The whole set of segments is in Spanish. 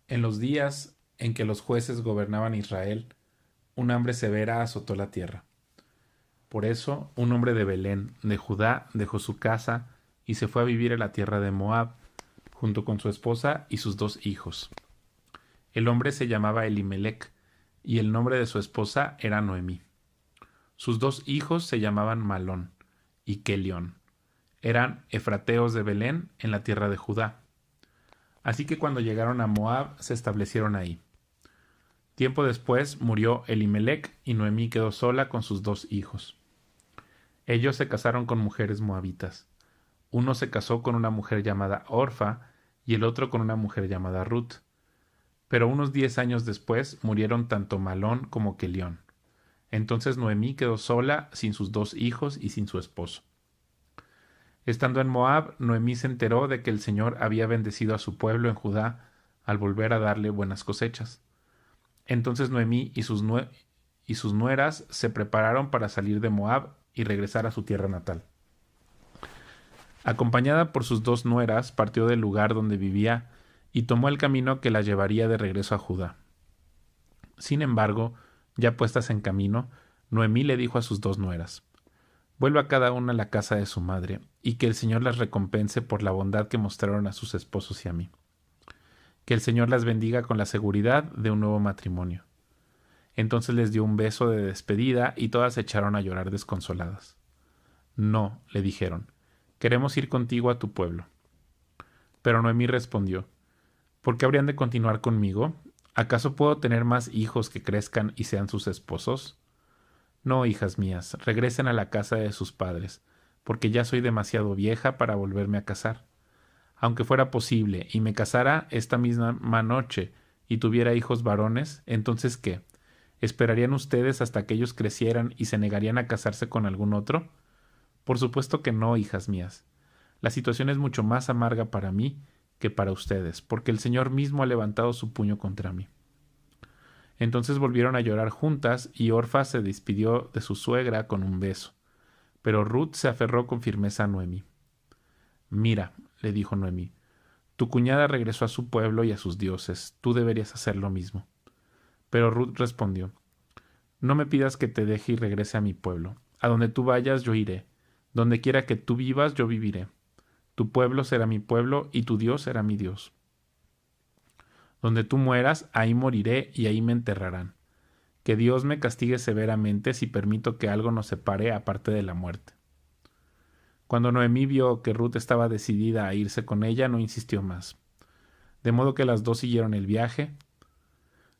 En los días en que los jueces gobernaban Israel, un hambre severa azotó la tierra. Por eso, un hombre de Belén, de Judá, dejó su casa y se fue a vivir a la tierra de Moab, junto con su esposa y sus dos hijos. El hombre se llamaba Elimelec, y el nombre de su esposa era Noemí. Sus dos hijos se llamaban Malón y Kelión. Eran efrateos de Belén, en la tierra de Judá. Así que cuando llegaron a Moab, se establecieron ahí. Tiempo después murió Elimelec y Noemí quedó sola con sus dos hijos. Ellos se casaron con mujeres moabitas. Uno se casó con una mujer llamada Orfa y el otro con una mujer llamada Ruth. Pero unos 10 años después murieron tanto Malón como Kelión. Entonces Noemí quedó sola, sin sus dos hijos y sin su esposo. Estando en Moab, Noemí se enteró de que el Señor había bendecido a su pueblo en Judá al volver a darle buenas cosechas. Entonces Noemí y sus nueras se prepararon para salir de Moab y regresar a su tierra natal. Acompañada por sus dos nueras, partió del lugar donde vivía y tomó el camino que la llevaría de regreso a Judá. Sin embargo, ya puestas en camino, Noemí le dijo a sus dos nueras: vuelva cada una a la casa de su madre, y que el Señor las recompense por la bondad que mostraron a sus esposos y a mí. Que el Señor las bendiga con la seguridad de un nuevo matrimonio. Entonces les dio un beso de despedida y todas se echaron a llorar desconsoladas. No, le dijeron, queremos ir contigo a tu pueblo. Pero Noemí respondió: ¿por qué habrían de continuar conmigo? ¿Acaso puedo tener más hijos que crezcan y sean sus esposos? No, hijas mías, regresen a la casa de sus padres, porque ya soy demasiado vieja para volverme a casar. Aunque fuera posible y me casara esta misma noche y tuviera hijos varones, entonces ¿qué? ¿Esperarían ustedes hasta que ellos crecieran y se negarían a casarse con algún otro? Por supuesto que no, hijas mías. La situación es mucho más amarga para mí que para ustedes, porque el Señor mismo ha levantado su puño contra mí. Entonces volvieron a llorar juntas y Orfa se despidió de su suegra con un beso. Pero Ruth se aferró con firmeza a Noemí. Mira, le dijo Noemí, tu cuñada regresó a su pueblo y a sus dioses, tú deberías hacer lo mismo. Pero Ruth respondió: no me pidas que te deje y regrese a mi pueblo. A donde tú vayas yo iré. Donde quiera que tú vivas yo viviré. Tu pueblo será mi pueblo y tu Dios será mi Dios. Donde tú mueras, ahí moriré y ahí me enterrarán. Que Dios me castigue severamente si permito que algo nos separe aparte de la muerte. Cuando Noemí vio que Ruth estaba decidida a irse con ella, no insistió más. De modo que las dos siguieron el viaje.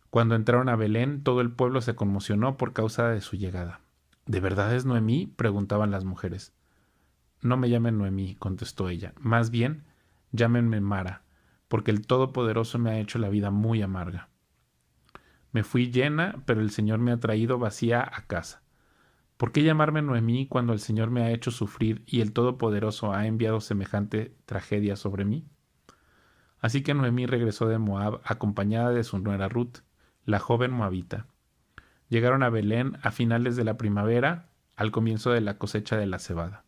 Cuando entraron a Belén, todo el pueblo se conmocionó por causa de su llegada. ¿De verdad es Noemí?, preguntaban las mujeres. No me llamen Noemí, contestó ella. Más bien, llámenme Mara, porque el Todopoderoso me ha hecho la vida muy amarga. Me fui llena, pero el Señor me ha traído vacía a casa. ¿Por qué llamarme Noemí cuando el Señor me ha hecho sufrir y el Todopoderoso ha enviado semejante tragedia sobre mí? Así que Noemí regresó de Moab acompañada de su nuera Ruth, la joven moabita. Llegaron a Belén a finales de la primavera, al comienzo de la cosecha de la cebada.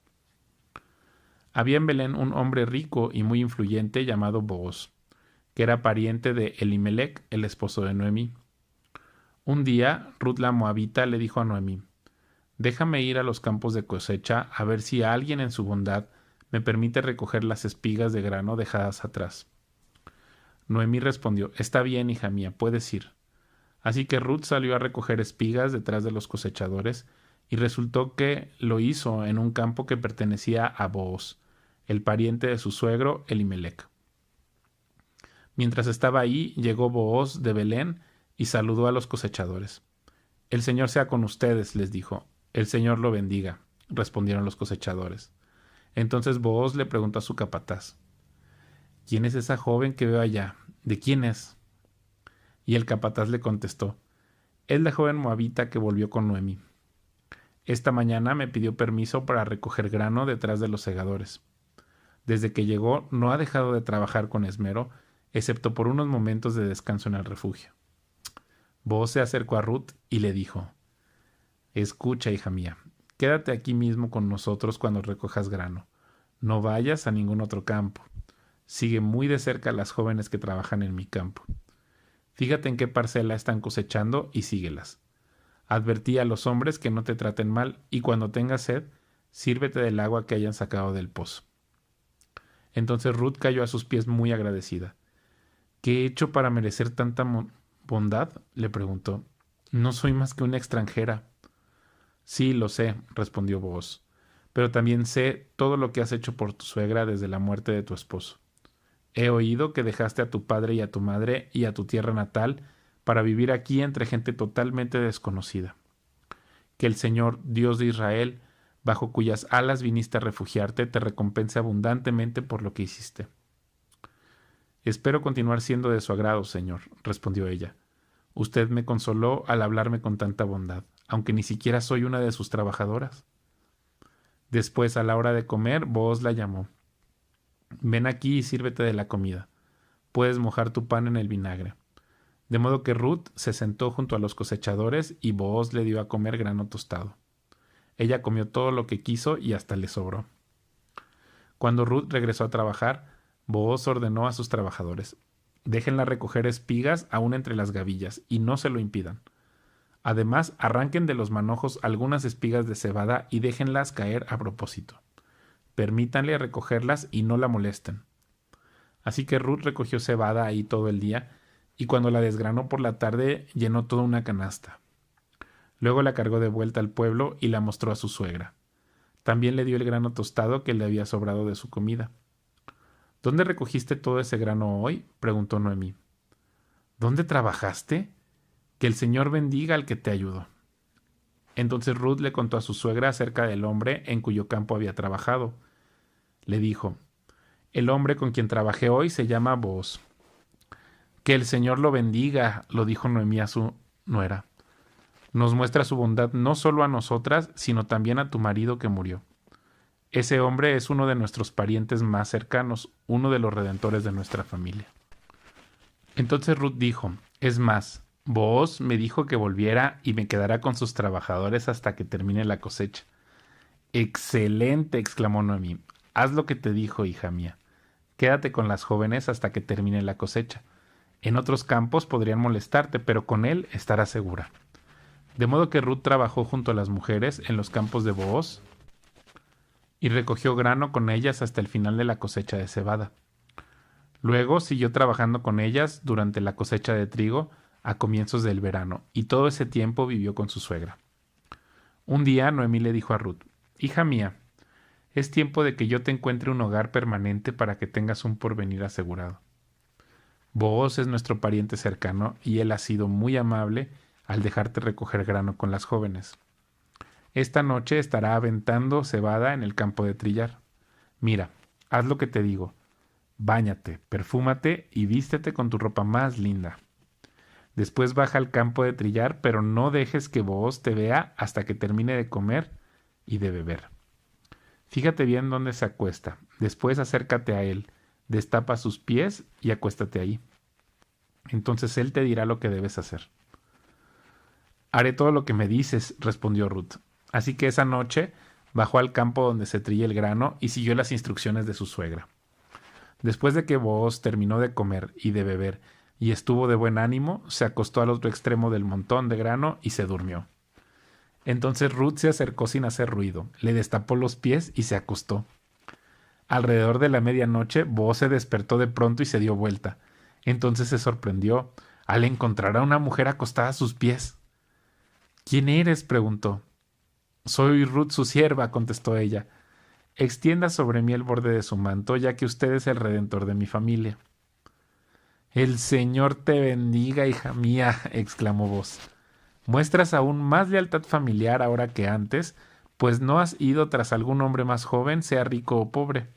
Había en Belén un hombre rico y muy influyente llamado Booz, que era pariente de Elimelec, el esposo de Noemí. Un día, Ruth la moabita le dijo a Noemí: déjame ir a los campos de cosecha a ver si alguien en su bondad me permite recoger las espigas de grano dejadas atrás. Noemí respondió: está bien, hija mía, puedes ir. Así que Ruth salió a recoger espigas detrás de los cosechadores, y resultó que lo hizo en un campo que pertenecía a Booz, el pariente de su suegro Elimelec. Mientras estaba ahí, llegó Booz de Belén y saludó a los cosechadores. El Señor sea con ustedes, les dijo. El Señor lo bendiga, respondieron los cosechadores. Entonces Booz le preguntó a su capataz: ¿quién es esa joven que veo allá? ¿De quién es? Y el capataz le contestó: es la joven moabita que volvió con Noemí. Esta mañana me pidió permiso para recoger grano detrás de los segadores. Desde que llegó no ha dejado de trabajar con esmero, excepto por unos momentos de descanso en el refugio. Booz se acercó a Ruth y le dijo: escucha, hija mía, quédate aquí mismo con nosotros cuando recojas grano. No vayas a ningún otro campo. Sigue muy de cerca a las jóvenes que trabajan en mi campo. Fíjate en qué parcela están cosechando y síguelas. Advertí a los hombres que no te traten mal, y cuando tengas sed, sírvete del agua que hayan sacado del pozo. Entonces Ruth cayó a sus pies muy agradecida. ¿Qué he hecho para merecer tanta bondad?, le preguntó. No soy más que una extranjera. Sí, lo sé, respondió Booz, pero también sé todo lo que has hecho por tu suegra desde la muerte de tu esposo. He oído que dejaste a tu padre y a tu madre y a tu tierra natal para vivir aquí entre gente totalmente desconocida. Que el Señor, Dios de Israel, bajo cuyas alas viniste a refugiarte, te recompense abundantemente por lo que hiciste. Espero continuar siendo de su agrado, Señor, respondió ella. Usted me consoló al hablarme con tanta bondad, aunque ni siquiera soy una de sus trabajadoras. Después, a la hora de comer, Booz la llamó. Ven aquí y sírvete de la comida. Puedes mojar tu pan en el vinagre. De modo que Ruth se sentó junto a los cosechadores y Booz le dio a comer grano tostado. Ella comió todo lo que quiso y hasta le sobró. Cuando Ruth regresó a trabajar, Booz ordenó a sus trabajadores: déjenla recoger espigas aún entre las gavillas y no se lo impidan. Además, arranquen de los manojos algunas espigas de cebada y déjenlas caer a propósito. Permítanle recogerlas y no la molesten. Así que Ruth recogió cebada ahí todo el día, y cuando la desgranó por la tarde llenó toda una canasta. Luego la cargó de vuelta al pueblo y la mostró a su suegra. También le dio el grano tostado que le había sobrado de su comida. ¿Dónde recogiste todo ese grano hoy?, preguntó Noemí. ¿Dónde trabajaste? Que el Señor bendiga al que te ayudó. Entonces Ruth le contó a su suegra acerca del hombre en cuyo campo había trabajado. Le dijo: el hombre con quien trabajé hoy se llama Booz. Que el Señor lo bendiga, lo dijo Noemí a su nuera. Nos muestra su bondad no solo a nosotras, sino también a tu marido que murió. Ese hombre es uno de nuestros parientes más cercanos, uno de los redentores de nuestra familia. Entonces Ruth dijo: es más, Booz me dijo que volviera y me quedara con sus trabajadores hasta que termine la cosecha. ¡Excelente!, exclamó Noemí. Haz lo que te dijo, hija mía. Quédate con las jóvenes hasta que termine la cosecha. En otros campos podrían molestarte, pero con él estarás segura. De modo que Ruth trabajó junto a las mujeres en los campos de Booz y recogió grano con ellas hasta el final de la cosecha de cebada. Luego siguió trabajando con ellas durante la cosecha de trigo a comienzos del verano, y todo ese tiempo vivió con su suegra. Un día Noemí le dijo a Ruth: hija mía, es tiempo de que yo te encuentre un hogar permanente para que tengas un porvenir asegurado. Booz es nuestro pariente cercano y él ha sido muy amable al dejarte recoger grano con las jóvenes. Esta noche estará aventando cebada en el campo de trillar. Mira, haz lo que te digo. Báñate, perfúmate y vístete con tu ropa más linda. Después baja al campo de trillar, pero no dejes que Booz te vea hasta que termine de comer y de beber. Fíjate bien dónde se acuesta. Después acércate a él, destapa sus pies y acuéstate ahí. Entonces él te dirá lo que debes hacer. Haré todo lo que me dices, respondió Ruth. Así que esa noche bajó al campo donde se trilla el grano y siguió las instrucciones de su suegra. Después de que Booz terminó de comer y de beber y estuvo de buen ánimo, se acostó al otro extremo del montón de grano y se durmió. Entonces Ruth se acercó sin hacer ruido, le destapó los pies y se acostó. Alrededor de la medianoche, Booz se despertó de pronto y se dio vuelta. Entonces se sorprendió al encontrar a una mujer acostada a sus pies. ¿Quién eres?, preguntó. Soy Ruth, su sierva, contestó ella. Extienda sobre mí el borde de su manto, ya que usted es el redentor de mi familia. El Señor te bendiga, hija mía, exclamó Booz. Muestras aún más lealtad familiar ahora que antes, pues no has ido tras algún hombre más joven, sea rico o pobre.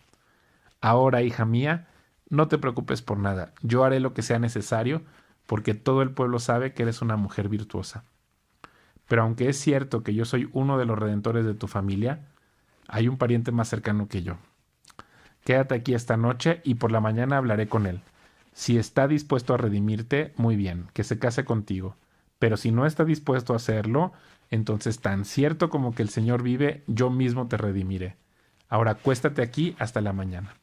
Ahora, hija mía, no te preocupes por nada. Yo haré lo que sea necesario, porque todo el pueblo sabe que eres una mujer virtuosa. Pero aunque es cierto que yo soy uno de los redentores de tu familia, hay un pariente más cercano que yo. Quédate aquí esta noche y por la mañana hablaré con él. Si está dispuesto a redimirte, muy bien, que se case contigo. Pero si no está dispuesto a hacerlo, entonces tan cierto como que el Señor vive, yo mismo te redimiré. Ahora acuéstate aquí hasta la mañana.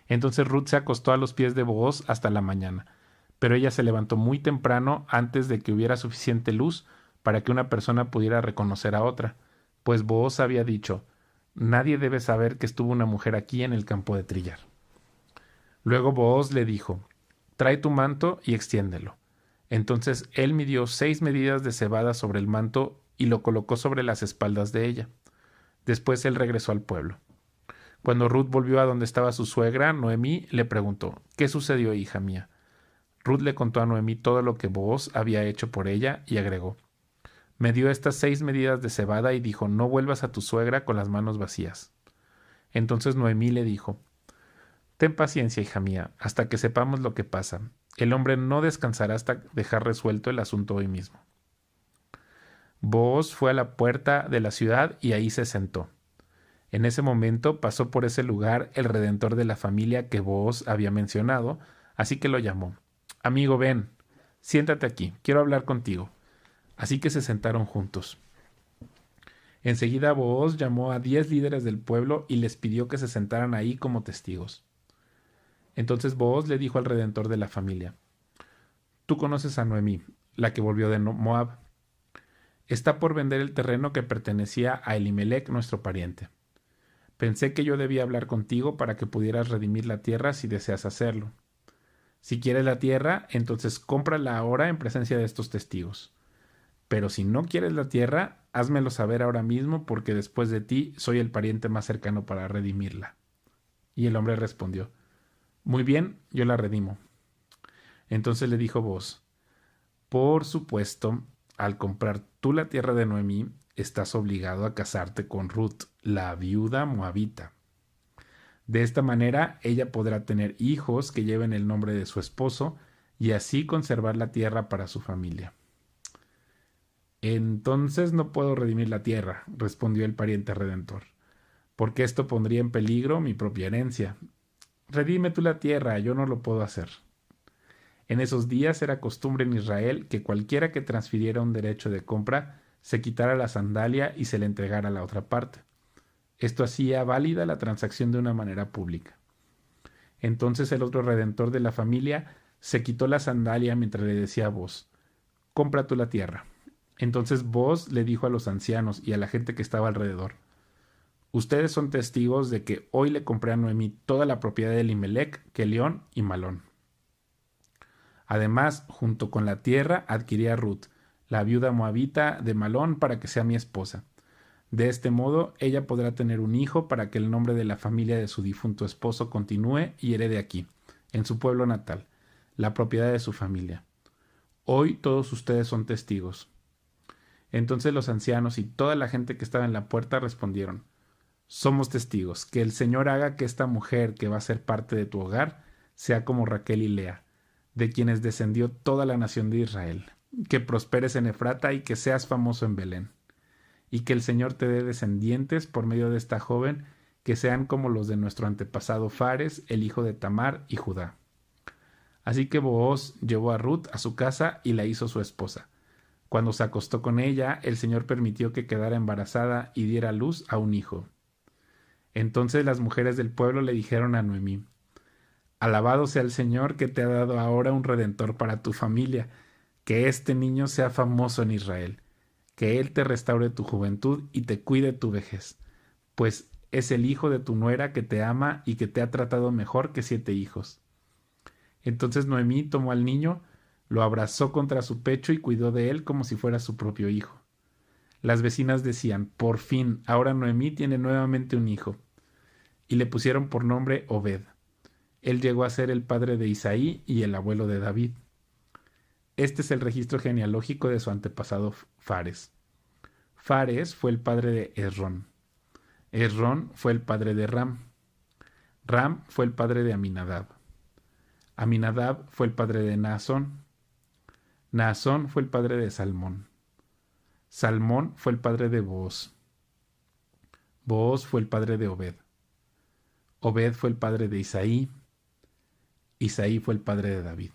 Entonces Ruth se acostó a los pies de Booz hasta la mañana. pero ella se levantó muy temprano antes de que hubiera suficiente luz para que una persona pudiera reconocer a otra, pues Booz había dicho: nadie debe saber que estuvo una mujer aquí en el campo de trillar. Luego Booz le dijo: trae tu manto y extiéndelo. Entonces él midió 6 medidas de cebada sobre el manto y lo colocó sobre las espaldas de ella. Después él regresó al pueblo. Cuando Ruth volvió a donde estaba su suegra, Noemí le preguntó: ¿qué sucedió, hija mía? Ruth le contó a Noemí todo lo que Booz había hecho por ella y agregó: me dio estas 6 medidas de cebada y dijo: no vuelvas a tu suegra con las manos vacías. Entonces Noemí le dijo: ten paciencia, hija mía, hasta que sepamos lo que pasa. El hombre no descansará hasta dejar resuelto el asunto hoy mismo. Booz fue a la puerta de la ciudad y ahí se sentó. En ese momento pasó por ese lugar el redentor de la familia que Booz había mencionado, así que lo llamó. Amigo, ven, siéntate aquí, quiero hablar contigo. Así que se sentaron juntos. Enseguida Booz llamó a 10 líderes del pueblo y les pidió que se sentaran ahí como testigos. Entonces Booz le dijo al redentor de la familia: tú conoces a Noemí, la que volvió de Moab. Está por vender el terreno que pertenecía a Elimelec, nuestro pariente. Pensé que yo debía hablar contigo para que pudieras redimir la tierra si deseas hacerlo. Si quieres la tierra, entonces cómprala ahora en presencia de estos testigos. Pero si no quieres la tierra, házmelo saber ahora mismo, porque después de ti soy el pariente más cercano para redimirla. Y el hombre respondió: muy bien, yo la redimo. Entonces le dijo Booz: por supuesto, al comprar tú la tierra de Noemí, estás obligado a casarte con Ruth, la viuda moabita. De esta manera ella podrá tener hijos que lleven el nombre de su esposo y así conservar la tierra para su familia. Entonces no puedo redimir la tierra, respondió el pariente redentor, porque esto pondría en peligro mi propia herencia. Redime tú la tierra, yo no lo puedo hacer. En esos días era costumbre en Israel que cualquiera que transfiriera un derecho de compra se quitara la sandalia y se le entregara a la otra parte. Esto hacía válida la transacción de una manera pública. Entonces el otro redentor de la familia se quitó la sandalia mientras le decía a Booz: compra tú la tierra. Entonces Booz le dijo a los ancianos y a la gente que estaba alrededor: ustedes son testigos de que hoy le compré a Noemí toda la propiedad de Elimelec, Kelión y Malón. Además, junto con la tierra, adquirí a Ruth, la viuda moabita de Malón, para que sea mi esposa. De este modo, ella podrá tener un hijo para que el nombre de la familia de su difunto esposo continúe y herede aquí, en su pueblo natal, la propiedad de su familia. Hoy todos ustedes son testigos. Entonces los ancianos y toda la gente que estaba en la puerta respondieron: somos testigos, que el Señor haga que esta mujer que va a ser parte de tu hogar sea como Raquel y Lea, de quienes descendió toda la nación de Israel, que prosperes en Efrata y que seas famoso en Belén, y que el Señor te dé descendientes por medio de esta joven que sean como los de nuestro antepasado Fares, el hijo de Tamar y Judá. Así que Booz llevó a Ruth a su casa y la hizo su esposa. Cuando se acostó con ella, el Señor permitió que quedara embarazada y diera luz a un hijo. Entonces las mujeres del pueblo le dijeron a Noemí: alabado sea el Señor que te ha dado ahora un redentor para tu familia, que este niño sea famoso en Israel, que él te restaure tu juventud y te cuide tu vejez, pues es el hijo de tu nuera que te ama y que te ha tratado mejor que 7 hijos. Entonces Noemí tomó al niño, lo abrazó contra su pecho y cuidó de él como si fuera su propio hijo. Las vecinas decían: por fin, ahora Noemí tiene nuevamente un hijo. Y le pusieron por nombre Obed. Él llegó a ser el padre de Isaí y el abuelo de David. Este es el registro genealógico de su antepasado Fares. Fares fue el padre de Esrón. Esrón fue el padre de Ram. Ram fue el padre de Aminadab. Aminadab fue el padre de Naasón. Naasón fue el padre de Salmón. Salmón fue el padre de Booz. Booz fue el padre de Obed. Obed fue el padre de Isaí. Isaí fue el padre de David.